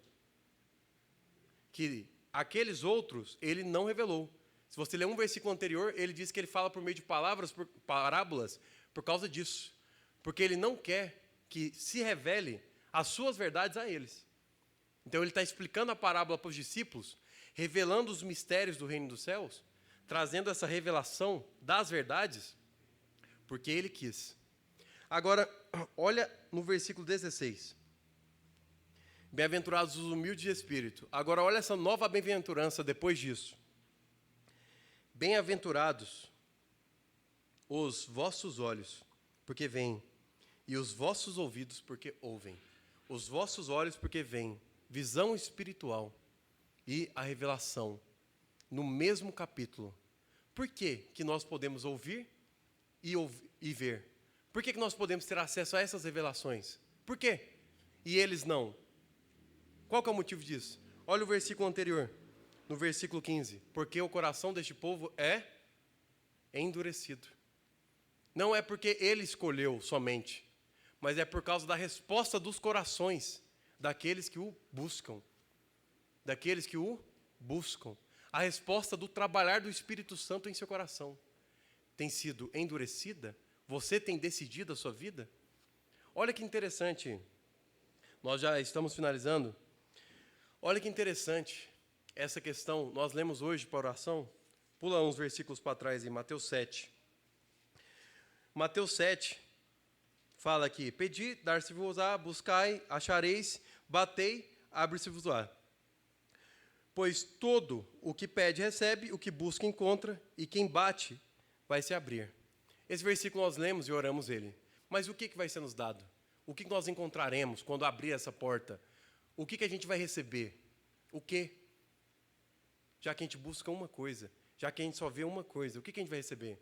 Que aqueles outros, ele não revelou. Se você ler um versículo anterior, ele diz que ele fala por meio de parábolas, por causa disso. Porque ele não quer que se revele as suas verdades a eles. Então, ele está explicando a parábola para os discípulos, revelando os mistérios do reino dos céus, trazendo essa revelação das verdades, porque ele quis. Agora, olha no versículo 16. Bem-aventurados os humildes de espírito. Agora, olha essa nova bem-aventurança depois disso. Bem-aventurados os vossos olhos, porque veem, e os vossos ouvidos, porque ouvem. Os vossos olhos, porque veem, visão espiritual e a revelação, no mesmo capítulo. Por que nós podemos ouvir e ver? Por que nós podemos ter acesso a essas revelações? Por quê? E eles não? Qual que é o motivo disso? Olha o versículo anterior, no versículo 15. Porque o coração deste povo é endurecido. Não é porque ele escolheu somente, mas é por causa da resposta dos corações daqueles que o buscam. Daqueles que o buscam. A resposta do trabalhar do Espírito Santo em seu coração tem sido endurecida? Você tem decidido a sua vida? Olha que interessante. Nós já estamos finalizando. Olha que interessante essa questão. Nós lemos hoje para oração. Pula uns versículos para trás em Mateus 7. Mateus 7 fala aqui: pedi, dar-se-vos-á, buscai, achareis, batei, abre-se-vos-á. Pois todo o que pede recebe, o que busca encontra, e quem bate vai se abrir. Esse versículo nós lemos e oramos ele. Mas o que vai ser nos dado? O que nós encontraremos quando abrir essa porta? O que a gente vai receber? O quê? já que a gente busca uma coisa, já que a gente só vê uma coisa, o que a gente vai receber?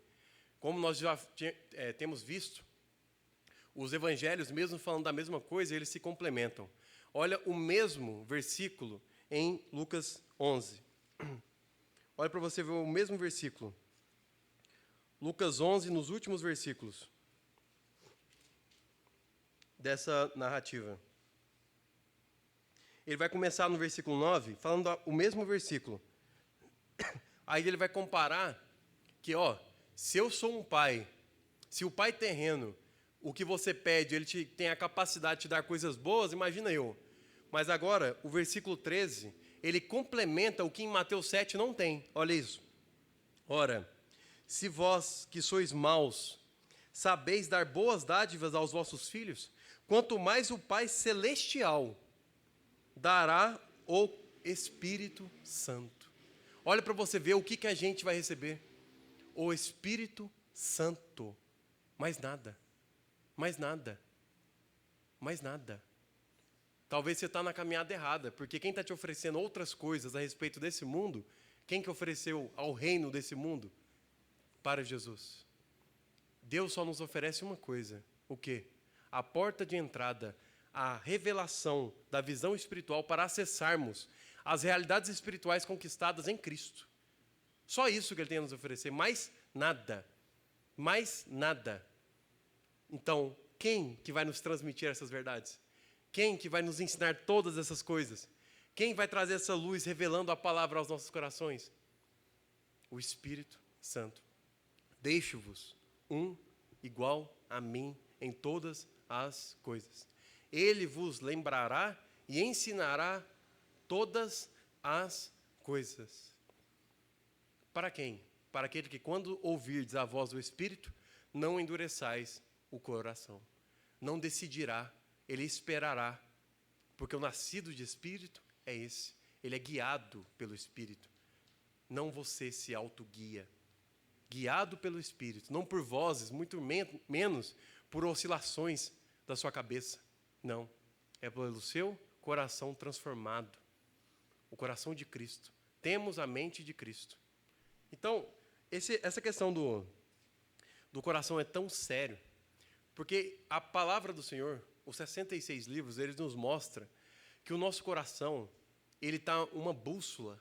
Como nós já temos visto, os evangelhos, mesmo falando da mesma coisa, eles se complementam. Olha o mesmo versículo em Lucas 11. Olha para você ver o mesmo versículo. Lucas 11, nos últimos versículos dessa narrativa. Ele vai começar no versículo 9, falando o mesmo versículo. Aí ele vai comparar que, se eu sou um pai, se o pai terreno, o que você pede, ele tem a capacidade de te dar coisas boas, imagina eu. Mas agora, o versículo 13, ele complementa o que em Mateus 7 não tem. Olha isso. Ora, se vós que sois maus, sabeis dar boas dádivas aos vossos filhos, quanto mais o Pai Celestial dará o Espírito Santo. Olha para você ver o que a gente vai receber. O Espírito Santo. Mais nada. Mais nada. Mais nada. Talvez você está na caminhada errada, porque quem está te oferecendo outras coisas a respeito desse mundo, quem que ofereceu ao reino desse mundo? Para Jesus. Deus só nos oferece uma coisa. O quê? A porta de entrada, a revelação da visão espiritual para acessarmos as realidades espirituais conquistadas em Cristo. Só isso que Ele tem a nos oferecer, mais nada. Mais nada. Então, quem que vai nos transmitir essas verdades? Quem que vai nos ensinar todas essas coisas? Quem vai trazer essa luz revelando a palavra aos nossos corações? O Espírito Santo. Deixo-vos um igual a mim em todas as coisas. Ele vos lembrará e ensinará todas as coisas. Para quem? Para aquele que, quando ouvirdes a voz do Espírito, não endureçais o coração. Não decidirá, ele esperará. Porque o nascido de Espírito é esse. Ele é guiado pelo Espírito. Não você se autoguia. Guiado pelo Espírito. Não por vozes, muito menos por oscilações da sua cabeça. Não. É pelo seu coração transformado. O coração de Cristo. Temos a mente de Cristo. Então, essa questão do coração é tão sério, porque a palavra do Senhor, os 66 livros, eles nos mostram que o nosso coração, ele está uma bússola,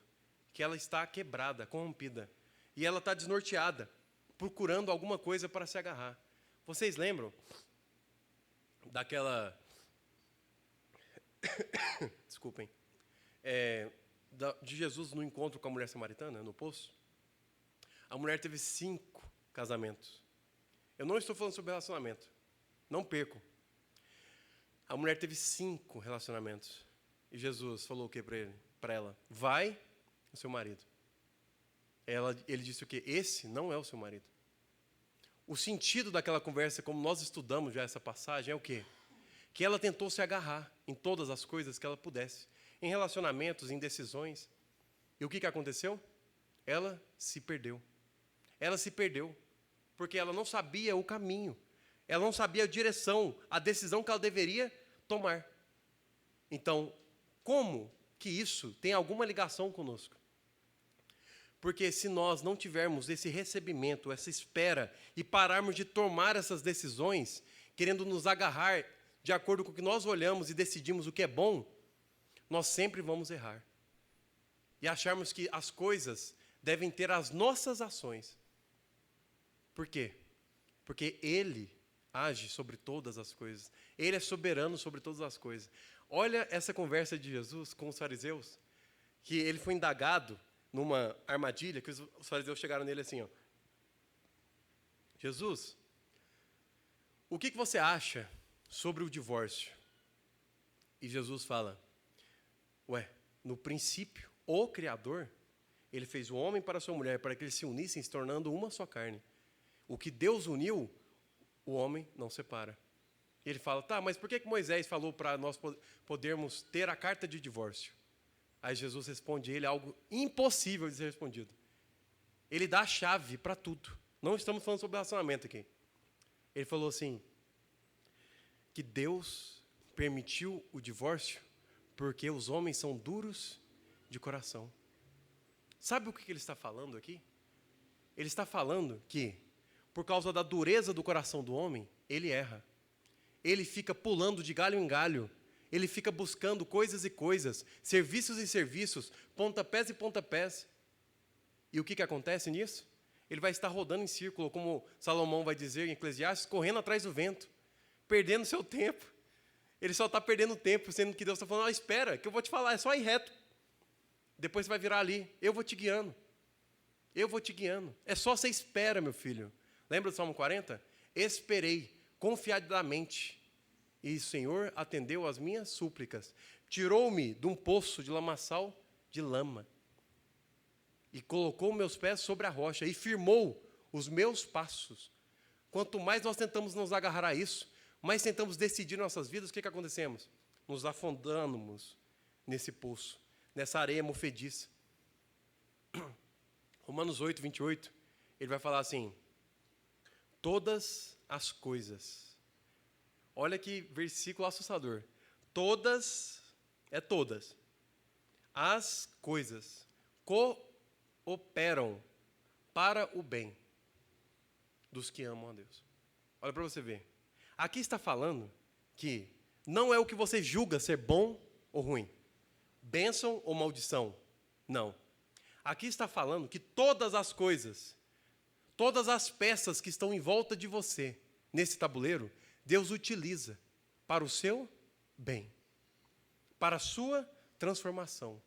que ela está quebrada, corrompida, e ela está desnorteada, procurando alguma coisa para se agarrar. Vocês lembram daquela... Desculpem. De Jesus no encontro com a mulher samaritana, no poço? A mulher teve 5 casamentos. Eu não estou falando sobre relacionamento. Não percam. A mulher teve 5 relacionamentos. E Jesus falou o que para ela? Vai o seu marido. Ele disse o quê? Esse não é o seu marido. O sentido daquela conversa, como nós estudamos já essa passagem, é o quê? Que ela tentou se agarrar em todas as coisas que ela pudesse. Em relacionamentos, em decisões. E o que aconteceu? Ela se perdeu. Ela se perdeu, porque ela não sabia o caminho, ela não sabia a direção, a decisão que ela deveria tomar. Então, como que isso tem alguma ligação conosco? Porque se nós não tivermos esse recebimento, essa espera, e pararmos de tomar essas decisões, querendo nos agarrar de acordo com o que nós olhamos e decidimos o que é bom, nós sempre vamos errar. E acharmos que as coisas devem ter as nossas ações. Por quê? Porque Ele age sobre todas as coisas. Ele é soberano sobre todas as coisas. Olha essa conversa de Jesus com os fariseus, que ele foi indagado numa armadilha, que os fariseus chegaram nele assim, Jesus, o que você acha sobre o divórcio? E Jesus fala, no princípio, o Criador, ele fez o homem para a sua mulher, para que eles se unissem, se tornando uma só carne. O que Deus uniu, o homem não separa. E ele fala, mas por que Moisés falou para nós podermos ter a carta de divórcio? Aí Jesus responde a ele algo impossível de ser respondido. Ele dá a chave para tudo. Não estamos falando sobre relacionamento aqui. Ele falou assim, que Deus permitiu o divórcio porque os homens são duros de coração. Sabe o que ele está falando aqui? Ele está falando que, por causa da dureza do coração do homem, ele erra. Ele fica pulando de galho em galho. Ele fica buscando coisas e coisas, serviços e serviços, pontapés e pontapés. E o que acontece nisso? Ele vai estar rodando em círculo, como Salomão vai dizer em Eclesiastes, correndo atrás do vento, perdendo seu tempo. Ele só está perdendo tempo, sendo que Deus está falando, espera, que eu vou te falar, é só ir reto. Depois você vai virar ali, eu vou te guiando. Eu vou te guiando. É só você espera, meu filho. Lembra do Salmo 40? Esperei, confiadamente, e o Senhor atendeu às minhas súplicas. Tirou-me de um poço de lamaçal de lama. E colocou meus pés sobre a rocha, e firmou os meus passos. Quanto mais nós tentamos nos agarrar a isso, mais tentamos decidir nossas vidas, o que acontecemos? Nos afundamos nesse poço, nessa areia movediça. Romanos 8, 28, ele vai falar assim, todas as coisas, olha que versículo assustador, todas as coisas cooperam para o bem dos que amam a Deus. Olha para você ver. Aqui está falando que não é o que você julga ser bom ou ruim, bênção ou maldição. Não. Aqui está falando que todas as coisas, todas as peças que estão em volta de você, nesse tabuleiro, Deus utiliza para o seu bem, para a sua transformação.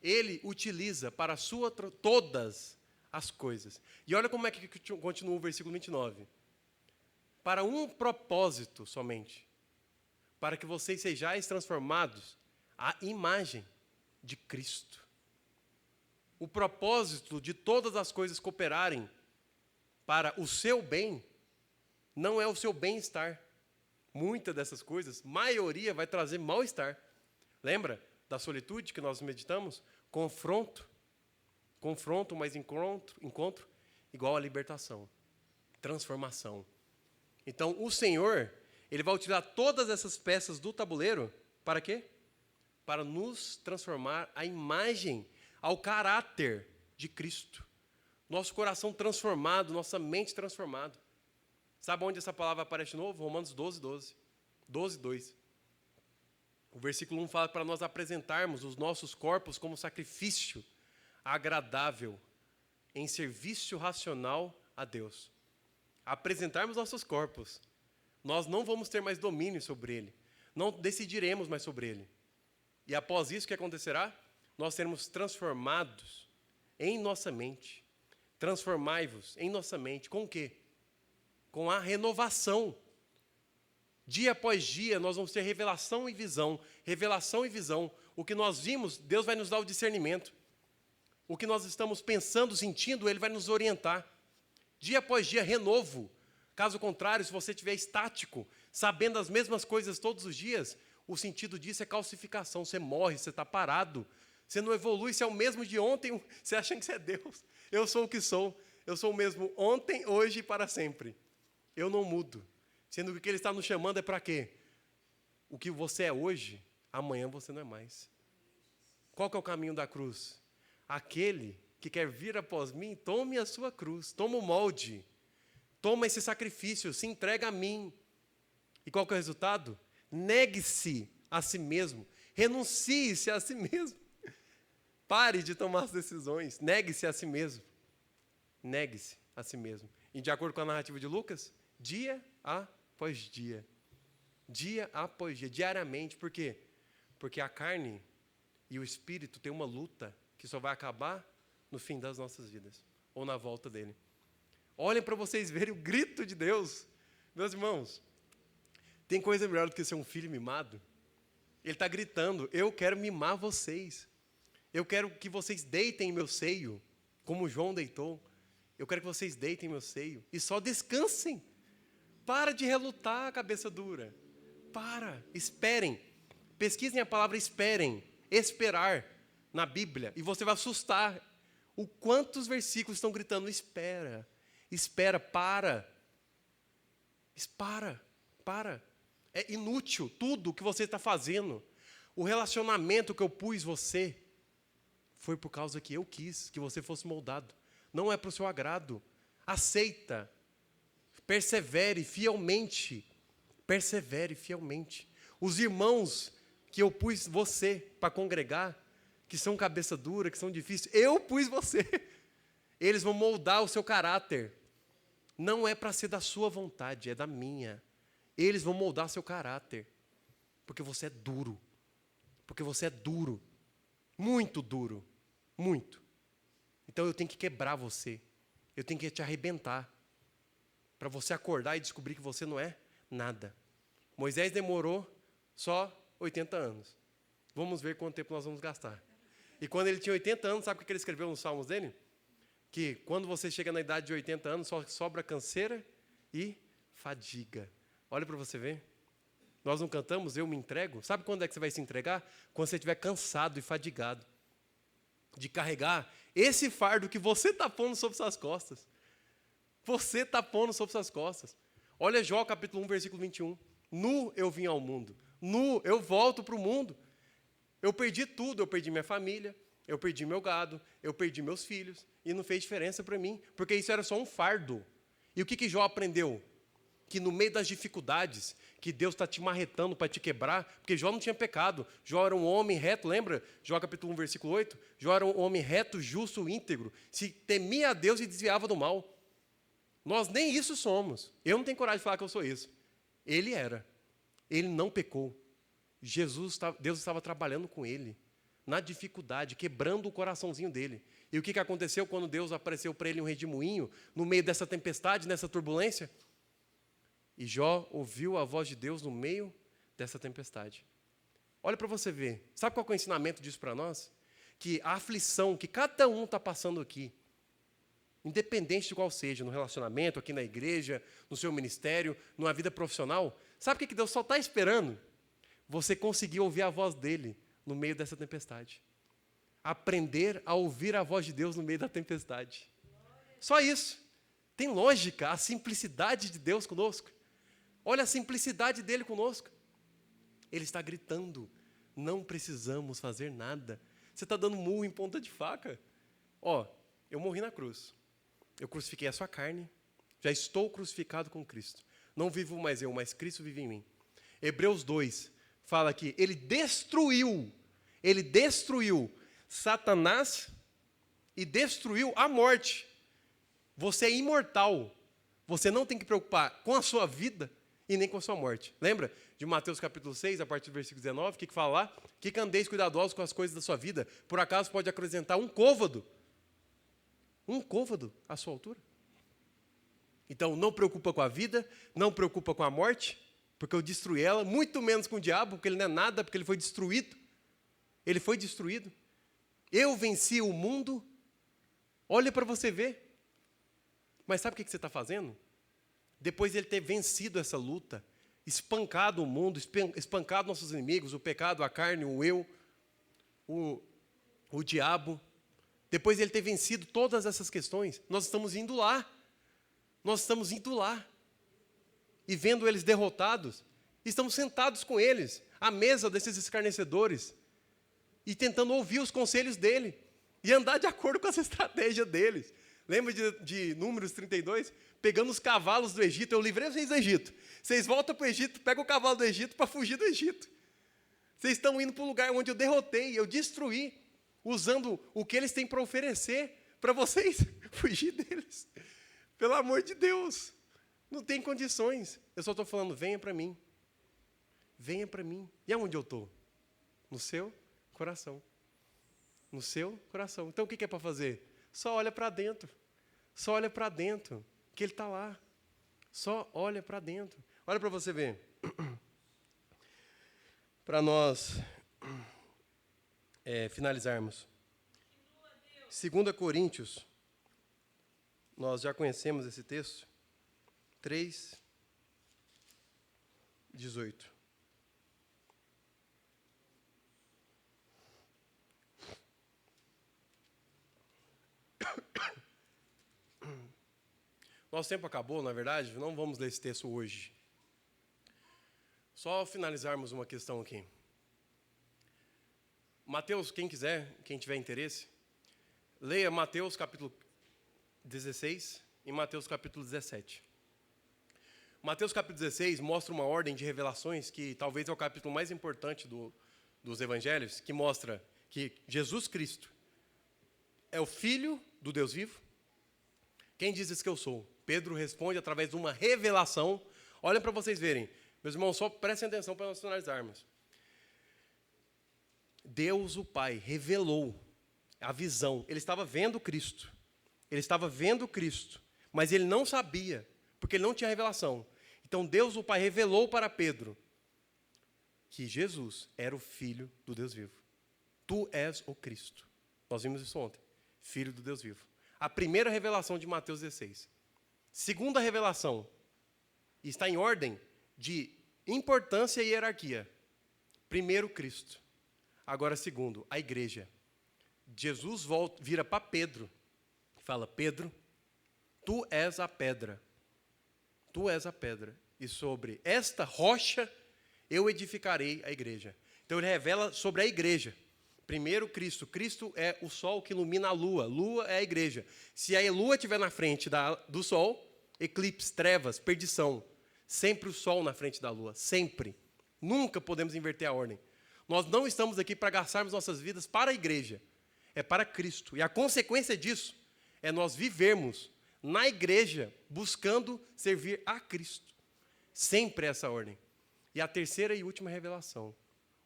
Ele utiliza para a sua todas as coisas. E olha como é que continua o versículo 29. Para um propósito somente, para que vocês sejais transformados à imagem de Cristo. O propósito de todas as coisas cooperarem para o seu bem, não é o seu bem-estar. Muitas dessas coisas, maioria vai trazer mal-estar. Lembra da solitude que nós meditamos? Confronto, mais encontro, igual a libertação, transformação. Então, o Senhor, Ele vai utilizar todas essas peças do tabuleiro, para quê? Para nos transformar à imagem, ao caráter de Cristo. Nosso coração transformado, nossa mente transformada. Sabe onde essa palavra aparece de novo? Romanos 12, 12. 12, 2. O versículo 1 fala para nós apresentarmos os nossos corpos como sacrifício agradável, em serviço racional a Deus. Apresentarmos nossos corpos, nós não vamos ter mais domínio sobre ele, não decidiremos mais sobre ele. E após isso, o que acontecerá? Nós seremos transformados em nossa mente. Transformai-vos em nossa mente. Com o quê? Com a renovação. Dia após dia, nós vamos ter revelação e visão. Revelação e visão. O que nós vimos, Deus vai nos dar o discernimento. O que nós estamos pensando, sentindo, Ele vai nos orientar. Dia após dia, renovo. Caso contrário, se você estiver estático, sabendo as mesmas coisas todos os dias, o sentido disso é calcificação. Você morre, você está parado. Você não evolui, você é o mesmo de ontem, você achando que você é Deus. Eu sou o que sou. Eu sou o mesmo ontem, hoje e para sempre. Eu não mudo. Sendo que o que Ele está nos chamando é para quê? O que você é hoje, amanhã você não é mais. Qual que é o caminho da cruz? Aquele que quer vir após mim, tome a sua cruz, toma o molde, toma esse sacrifício, se entrega a mim. E qual que é o resultado? Negue-se a si mesmo, renuncie-se a si mesmo. Pare de tomar as decisões, negue-se a si mesmo. Negue-se a si mesmo. E de acordo com a narrativa de Lucas, dia após dia. Dia após dia, diariamente. Por quê? Porque a carne e o espírito têm uma luta que só vai acabar no fim das nossas vidas, ou na volta dele. Olhem para vocês verem o grito de Deus. Meus irmãos, tem coisa melhor do que ser um filho mimado? Ele está gritando, eu quero mimar vocês. Eu quero que vocês deitem em meu seio, como João deitou. Eu quero que vocês deitem em meu seio e só descansem. Para de relutar a cabeça dura. Para, esperem. Pesquisem a palavra esperem, esperar na Bíblia. E você vai assustar o quantos versículos estão gritando, espera, espera, para. Para. É inútil tudo o que você está fazendo. O relacionamento que eu pus você foi por causa que eu quis que você fosse moldado. Não é para o seu agrado. Aceita. Persevere fielmente. Persevere fielmente. Os irmãos que eu pus você para congregar, que são cabeça dura, que são difíceis, eu pus você. Eles vão moldar o seu caráter. Não é para ser da sua vontade, é da minha. Eles vão moldar seu caráter. Porque você é duro. Porque você é duro. Muito duro. Muito. Então eu tenho que quebrar você. Eu tenho que te arrebentar. Para você acordar e descobrir que você não é nada. Moisés demorou só 80 anos. Vamos ver quanto tempo nós vamos gastar. E quando ele tinha 80 anos, sabe o que ele escreveu nos salmos dele? Que quando você chega na idade de 80 anos, só sobra canseira e fadiga. Olha para você ver. Nós não cantamos, eu me entrego. Sabe quando é que você vai se entregar? Quando você estiver cansado e fadigado de carregar esse fardo que você está pondo sobre suas costas. Você está pondo sobre suas costas. Olha Jó, capítulo 1, versículo 21. Nu eu vim ao mundo. Nu eu volto para o mundo. Eu perdi tudo. Eu perdi minha família. Eu perdi meu gado. Eu perdi meus filhos. E não fez diferença para mim. Porque isso era só um fardo. E o que Jó aprendeu? Que no meio das dificuldades, que Deus está te marretando para te quebrar, porque Jó não tinha pecado. Jó era um homem reto, lembra? Jó capítulo 1, versículo 8. Jó era um homem reto, justo, íntegro. Se temia a Deus e desviava do mal. Nós nem isso somos. Eu não tenho coragem de falar que eu sou isso. Ele era. Ele não pecou. Deus estava trabalhando com ele, na dificuldade, quebrando o coraçãozinho dele. E o que aconteceu quando Deus apareceu para ele um redemoinho, no meio dessa tempestade, nessa turbulência? E Jó ouviu a voz de Deus no meio dessa tempestade. Olha para você ver. Sabe qual é o ensinamento disso para nós? Que a aflição que cada um está passando aqui, independente de qual seja, no relacionamento, aqui na igreja, no seu ministério, numa vida profissional, sabe o que Deus só está esperando? Você conseguir ouvir a voz dele no meio dessa tempestade. Aprender a ouvir a voz de Deus no meio da tempestade. Só isso. Tem lógica, a simplicidade de Deus conosco. Olha a simplicidade dele conosco. Ele está gritando, não precisamos fazer nada. Você está dando murro em ponta de faca. Eu morri na cruz. Eu crucifiquei a sua carne. Já estou crucificado com Cristo. Não vivo mais eu, mas Cristo vive em mim. Hebreus 2 fala que ele destruiu Satanás e destruiu a morte. Você é imortal. Você não tem que preocupar com a sua vida e nem com a sua morte. Lembra de Mateus capítulo 6, a partir do versículo 19, o que fala lá? Que andeis cuidadosos com as coisas da sua vida. Por acaso pode acrescentar um côvado à sua altura. Então, não preocupa com a vida, não preocupa com a morte, porque eu destruí ela, muito menos com o diabo, porque ele não é nada, porque ele foi destruído. Ele foi destruído. Eu venci o mundo. Olha para você ver. Mas sabe o que você está fazendo? Depois de ele ter vencido essa luta, espancado o mundo, espancado nossos inimigos, o pecado, a carne, o eu, o diabo, depois de ele ter vencido todas essas questões, nós estamos indo lá. Nós estamos indo lá. E vendo eles derrotados, estamos sentados com eles, à mesa desses escarnecedores, e tentando ouvir os conselhos dele, e andar de acordo com essa estratégia deles. Lembra de Números 32? Pegando os cavalos do Egito, eu livrei vocês do Egito. Vocês voltam para o Egito, pegam o cavalo do Egito para fugir do Egito. Vocês estão indo para um lugar onde eu derrotei, eu destruí, usando o que eles têm para oferecer, para vocês fugir deles. Pelo amor de Deus. Não tem condições. Eu só estou falando, venha para mim. Venha para mim. E aonde eu estou? No seu coração. No seu coração. Então o que é para fazer? Só olha para dentro. Só olha para dentro. Que ele está lá. Só olha para dentro. Olha para você ver. Para nós finalizarmos. 2 Coríntios. Nós já conhecemos esse texto. 3, 18. Nosso tempo acabou, na verdade, não vamos ler esse texto hoje. Só finalizarmos uma questão aqui. Mateus, quem quiser, quem tiver interesse, Leia Mateus capítulo 16 e Mateus capítulo 17. Mateus capítulo 16 mostra uma ordem de revelações que talvez é o capítulo mais importante dos evangelhos, que mostra que Jesus Cristo é o Filho do Deus vivo. Quem dizes que eu sou? Pedro responde através de uma revelação. Olhem para vocês verem. Meus irmãos, só prestem atenção para nós finalizarmos. Deus, o Pai, revelou a visão. Ele estava vendo Cristo. Ele estava vendo Cristo, mas ele não sabia, porque ele não tinha revelação. Então Deus, o Pai, revelou para Pedro que Jesus era o Filho do Deus vivo. Tu és o Cristo. Nós vimos isso ontem. Filho do Deus vivo. A primeira revelação de Mateus 16. Segunda revelação, está em ordem de importância e hierarquia. Primeiro, Cristo. Agora, segundo, a igreja. Jesus vira para Pedro e fala: Pedro, tu és a pedra. Tu és a pedra. E sobre esta rocha eu edificarei a igreja. Então ele revela sobre a igreja. Primeiro, Cristo. Cristo é o sol que ilumina a lua. Lua é a igreja. Se a lua estiver na frente do sol, eclipse, trevas, perdição. Sempre o sol na frente da lua. Sempre. Nunca podemos inverter a ordem. Nós não estamos aqui para gastarmos nossas vidas para a igreja. É para Cristo. E a consequência disso é nós vivermos na igreja buscando servir a Cristo. Sempre essa ordem. E a terceira e última revelação.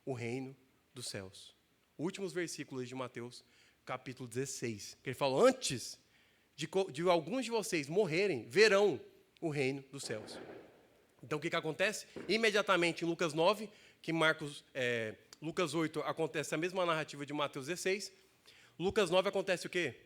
O reino dos céus. Últimos versículos de Mateus, capítulo 16. Que ele fala: antes de alguns de vocês morrerem, verão o reino dos céus. Então, o que acontece? Imediatamente em Lucas 9, que Lucas 8 acontece a mesma narrativa de Mateus 16. Lucas 9 acontece o quê?